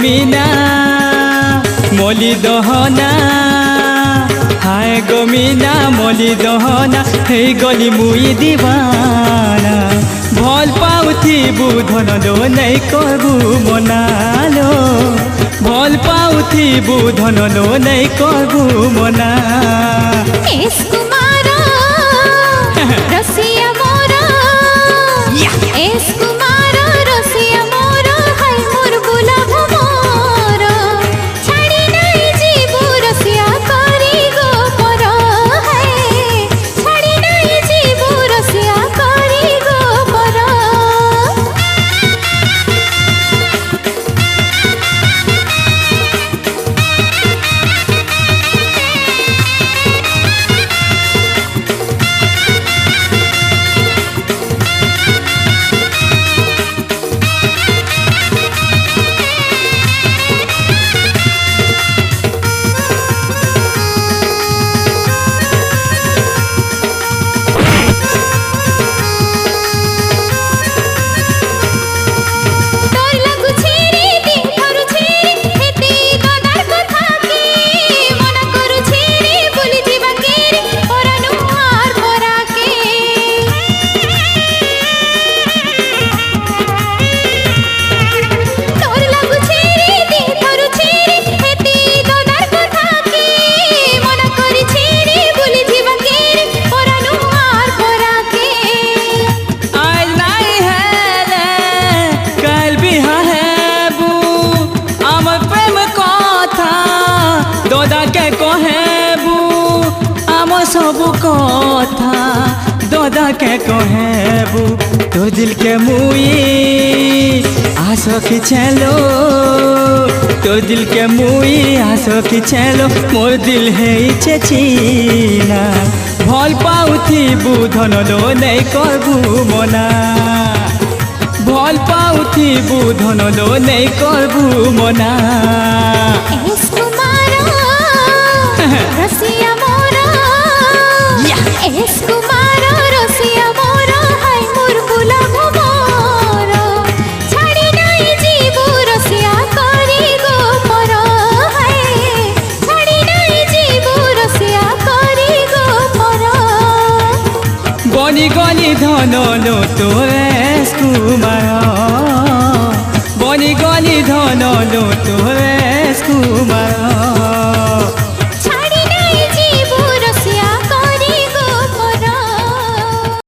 গমিনা মলি দহনা হায় গমিনা মলি দহনা হেই গলি মুই দিবানা ভল পাউথিবু ধন লো নাই করবু মনালো ভল পাউথিবু ধন লো নাই করবু মনা रसिया मोरा एस कुमार रसिया मोरा हाय मोर गुलाब मोरा छाड़ी नहीं जीबू रसिया करी गो पर है छाड़ी नहीं जीबू रसिया करी गो पर सब कथा दादा के कहेबू तोर दिल के मुई आस खिचेलो तोर दिल के मुई आस खिचेलो मोर दिल है चेचीना भल पाउथिबू धन लो नहीं करबू मना भल पाउथिबू धन लो नहीं करबू मना रसिया मोरा एस कुमार रसिया मोरा हाय मोर गुलाब मोरा छाड़ी नहीं जीबू रसिया करी गो पर है छाड़ी नहीं जीबू रसिया करी गो पर बनी गली धन लो तोर एस कुमार बनी गली धन लो तोर एस कुमार